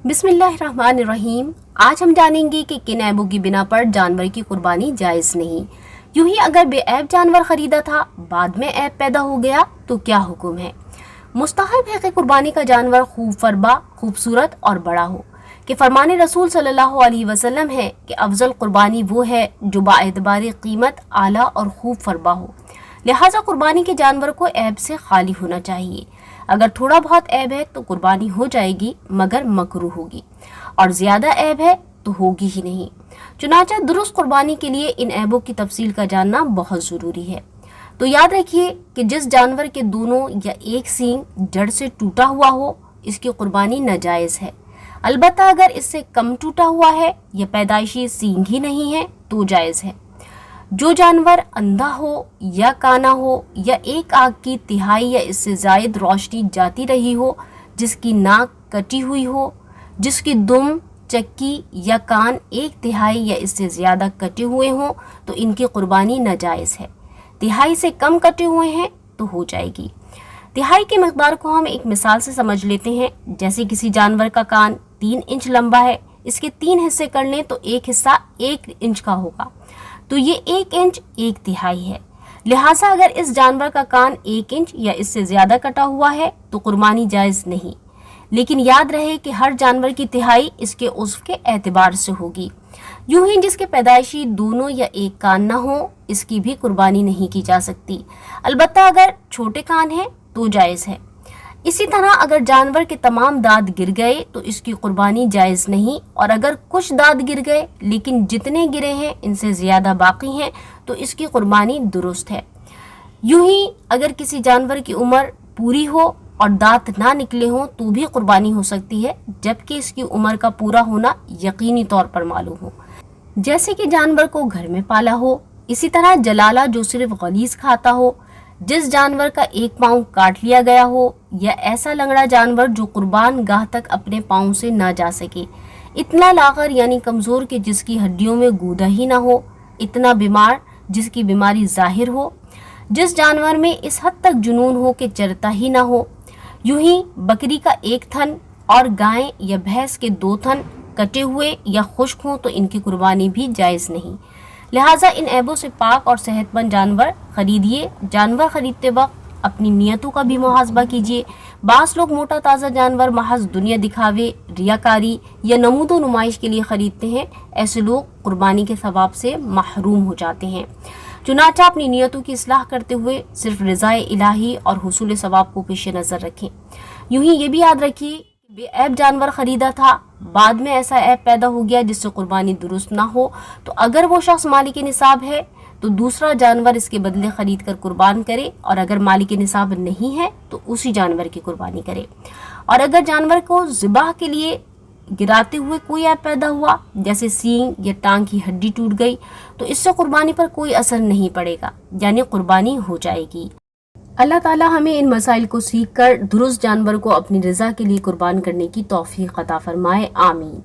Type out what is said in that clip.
بسم اللہ الرحمن الرحیم۔ آج ہم جانیں گے کہ کن عیبوں کی بنا پر جانور کی قربانی جائز نہیں۔ یوں ہی اگر بے عیب جانور خریدا تھا، بعد میں عیب پیدا ہو گیا تو کیا حکم ہے؟ مستحب ہے کہ قربانی کا جانور خوب فربا، خوبصورت اور بڑا ہو، کہ فرمان رسول صلی اللہ علیہ وسلم ہے کہ افضل قربانی وہ ہے جو با اعتبار قیمت اعلیٰ اور خوب فربا ہو۔ لہٰذا قربانی کے جانور کو عیب سے خالی ہونا چاہیے۔ اگر تھوڑا بہت عیب ہے تو قربانی ہو جائے گی مگر مکروہ ہوگی، اور زیادہ عیب ہے تو ہوگی ہی نہیں۔ چنانچہ درست قربانی کے لیے ان عیبوں کی تفصیل کا جاننا بہت ضروری ہے۔ تو یاد رکھیے کہ جس جانور کے دونوں یا ایک سینگ جڑ سے ٹوٹا ہوا ہو، اس کی قربانی ناجائز ہے۔ البتہ اگر اس سے کم ٹوٹا ہوا ہے یا پیدائشی سینگ ہی نہیں ہے تو جائز ہے۔ جو جانور اندھا ہو یا کانا ہو یا ایک آنکھ کی تہائی یا اس سے زائد روشنی جاتی رہی ہو، جس کی ناک کٹی ہوئی ہو، جس کی دم، چکی یا کان ایک تہائی یا اس سے زیادہ کٹے ہوئے ہوں تو ان کی قربانی ناجائز ہے۔ تہائی سے کم کٹے ہوئے ہیں تو ہو جائے گی۔ تہائی کی مقدار کو ہم ایک مثال سے سمجھ لیتے ہیں۔ جیسے کسی جانور کا کان 3 انچ لمبا ہے، اس کے 3 حصے کر لیں تو ایک حصہ 1 انچ کا ہوگا، تو یہ 1 انچ 1 تہائی ہے۔ لہٰذا اگر اس جانور کا کان 1 انچ یا اس سے زیادہ کٹا ہوا ہے تو قربانی جائز نہیں، لیکن یاد رہے کہ ہر جانور کی تہائی اس کے عضو کے اعتبار سے ہوگی۔ یوں ہی جس کے پیدائشی دونوں یا ایک کان نہ ہو، اس کی بھی قربانی نہیں کی جا سکتی، البتہ اگر چھوٹے کان ہیں تو جائز ہے۔ اسی طرح اگر جانور کے تمام دانت گر گئے تو اس کی قربانی جائز نہیں، اور اگر کچھ دانت گر گئے لیکن جتنے گرے ہیں ان سے زیادہ باقی ہیں تو اس کی قربانی درست ہے۔ یوں ہی اگر کسی جانور کی عمر پوری ہو اور دانت نہ نکلے ہوں تو بھی قربانی ہو سکتی ہے، جبکہ اس کی عمر کا پورا ہونا یقینی طور پر معلوم ہو۔ جیسے کہ جانور کو گھر میں پالا ہو، اسی طرح جلالہ جو صرف غلیظ کھاتا ہو، جس جانور کا ایک پاؤں کاٹ لیا گیا ہو، یا ایسا لنگڑا جانور جو قربان گاہ تک اپنے پاؤں سے نہ جا سکے، اتنا لاغر یعنی کمزور کہ جس کی ہڈیوں میں گودا ہی نہ ہو، اتنا بیمار جس کی بیماری ظاہر ہو، جس جانور میں اس حد تک جنون ہو کہ چرتا ہی نہ ہو۔ یوں ہی بکری کا 1 تھن اور گائے یا بھینس کے 2 تھن کٹے ہوئے یا خشک ہوں تو ان کی قربانی بھی جائز نہیں۔ لہٰذا ان عیبوں سے پاک اور صحت مند جانور خریدیے۔ جانور خریدتے وقت اپنی نیتوں کا بھی محاسبہ کیجیے۔ بعض لوگ موٹا تازہ جانور محض دنیا دکھاوے، ریاکاری یا نمود و نمائش کے لیے خریدتے ہیں۔ ایسے لوگ قربانی کے ثواب سے محروم ہو جاتے ہیں۔ چنانچہ اپنی نیتوں کی اصلاح کرتے ہوئے صرف رضائے الہی اور حصول ثواب کو پیش نظر رکھیں۔ یوں ہی یہ بھی یاد رکھیے کہ بے عیب جانور خریدا تھا، بعد میں ایسا عیب پیدا ہو گیا جس سے قربانی درست نہ ہو، تو اگر وہ شخص مالک نصاب ہے تو دوسرا جانور اس کے بدلے خرید کر قربان کرے، اور اگر مالک نصاب نہیں ہے تو اسی جانور کی قربانی کرے۔ اور اگر جانور کو ذبح کے لیے گراتے ہوئے کوئی عیب پیدا ہوا، جیسے سینگ یا ٹانگ کی ہڈی ٹوٹ گئی، تو اس سے قربانی پر کوئی اثر نہیں پڑے گا، یعنی قربانی ہو جائے گی۔ اللہ تعالی ہمیں ان مسائل کو سیکھ کر درست جانور کو اپنی رضا کے لیے قربان کرنے کی توفیق عطا فرمائے، آمین۔